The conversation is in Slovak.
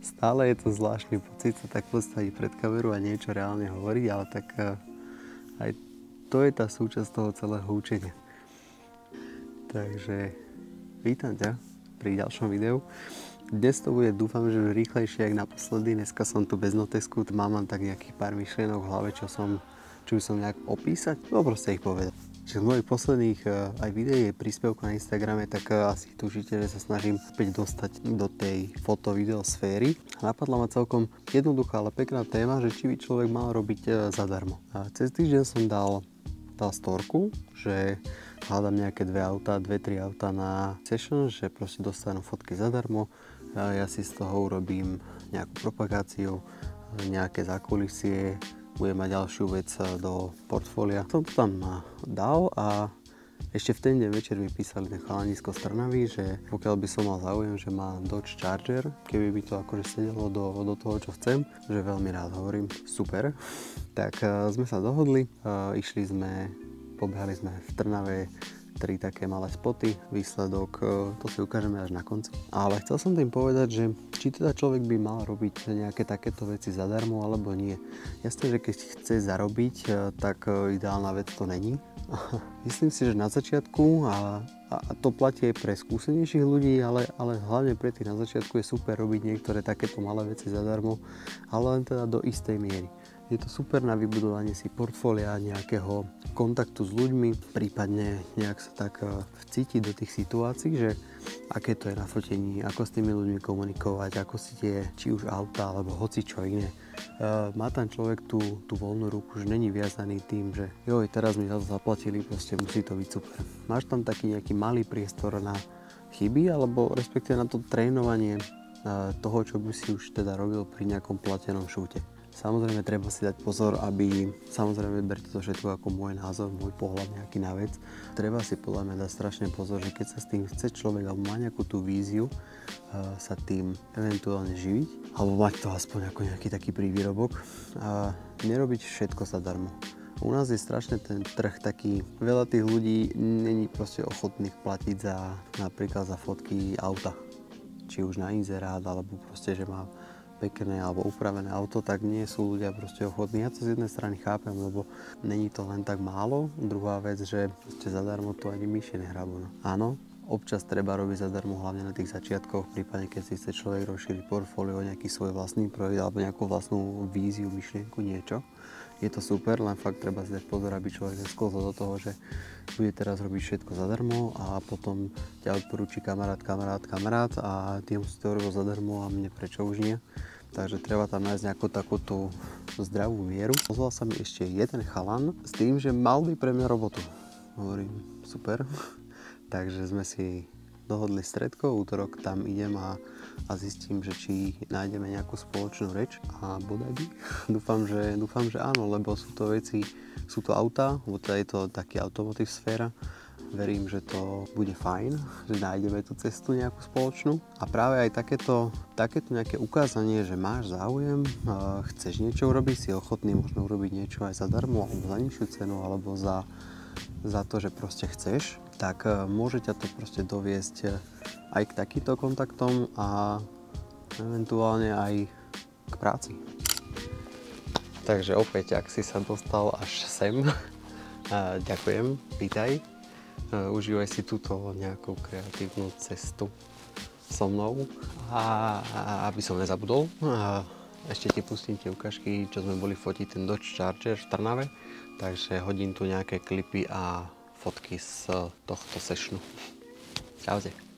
Stále je to zvláštny pocit sa tak postaviť pred kameru a niečo reálne hovoriť, ale tak aj to je tá súčasť toho celého učenia. Takže vítam ťa pri ďalšom videu. Dnes to bude, dúfam, že už rýchlejšie ako naposledy. Dneska som tu bez notesku, mám tak nejakých pár myšlienok v hlave, čo by som nejak opísať, no proste ich povedať. Čiže z mojich posledných aj videí, príspevkov na Instagrame, tak asi tušíte, že sa snažím opäť dostať do tej foto-videosféry. Napadla ma celkom jednoduchá, ale pekná téma, že či by človek mal robiť zadarmo. A cez týždeň som dal storku, že hľadám nejaké 2-3 auta na session, že proste dostanú fotky zadarmo. Ja si z toho urobím nejakú propagáciu, nejaké zákulisie, budem mať ďalšiu vec do portfólia. Som to tam dal a ešte v ten deň večer mi písali ten chalanisko z Trnavy, že pokiaľ by som mal záujem, že má Dodge Charger, keby by to akože sedelo do toho, čo chcem, že veľmi rád, hovorím, super. Tak sme sa dohodli, pobehali sme v Trnave 3 také malé spoty, výsledok, to si ukážeme až na konci. Ale chcel som tým povedať, že či teda človek by mal robiť nejaké takéto veci zadarmo, alebo nie. Jasné, že keď chce zarobiť, tak ideálna vec to není. Myslím si, že na začiatku, a to platí aj pre skúsenejších ľudí, ale hlavne pre tých na začiatku je super robiť niektoré takéto malé veci zadarmo, ale len teda do istej miery. Je to super na vybudovanie si portfólia, nejakého kontaktu s ľuďmi, prípadne nejak sa tak vcítiť do tých situácií, že aké to je na fotení, ako s tými ľuďmi komunikovať, ako si tie, či už auta, alebo hoci čo iné. Má tam človek tú voľnú ruku, že není viazaný tým, že joj, teraz mi za to zaplatili, proste musí to byť super. Máš tam taký nejaký malý priestor na chyby, alebo respektíve na to trénovanie toho, čo by si už teda robil pri nejakom platenom šúte. Samozrejme, treba si dať pozor, samozrejme, berte to všetko ako môj názor, môj pohľad nejaký na vec. Treba si podľa mňa dať strašne pozor, že keď sa s tým chce človek, alebo má nejakú tú víziu, sa tým eventuálne živiť, alebo mať to aspoň ako nejaký taký prívýrobok, a nerobiť všetko zadarmo. U nás je strašne ten trh taký, veľa tých ľudí není proste ochotných platiť napríklad za fotky auta. Či už na inzerát, alebo proste, že má pekné alebo upravené auto, tak nie sú ľudia proste ochotní. Ja to z jednej strany chápem, lebo není to len tak málo. Druhá vec, že proste zadarmo to ani myši nehrabu. No. Áno, občas treba robiť zadarmo, hlavne na tých začiatkoch, prípadne keď si chce človek rozšíriť portfólio, nejaký svoj vlastný projekt alebo nejakú vlastnú víziu, myšlienku, niečo. Je to super, len fakt treba si dať pozor, aby človek nesklzol do toho, že bude teraz robiť všetko zadarmo a potom ťa odporúči kamarát a ty musíte to robiť zadarmo a mne prečo už nie. Takže treba tam nájsť nejakú takúto zdravú mieru. Ozval sa mi ešte jeden chalan s tým, že mal by pre mňa robotu. Hovorím, super. Takže sme si dohodli stredko, útorok tam idem a zistím, že či nájdeme nejakú spoločnú reč a bodaj by. Dúfam, že áno, lebo sú to autá, lebo teda je to taký automotív sféra. Verím, že to bude fajn, že nájdeme tú cestu nejakú spoločnú. A práve aj takéto nejaké ukázanie, že máš záujem, chceš niečo urobiť, si ochotný možno urobiť niečo aj zadarmo, alebo za nižšiu cenu, alebo za to, že proste chceš, tak môže ťa to proste doviesť aj k takýmto kontaktom a eventuálne aj k práci. Takže opäť, ak si sa dostal až sem, ďakujem, vítaj. Užívaj si túto nejakú kreatívnu cestu so mnou a aby som nezabudol, ešte ti pustím tie ukážky, čo sme boli fotiť ten Dodge Charger v Trnave, takže hodím tu nejaké klipy a fotky z tohto sessionu. Čaute.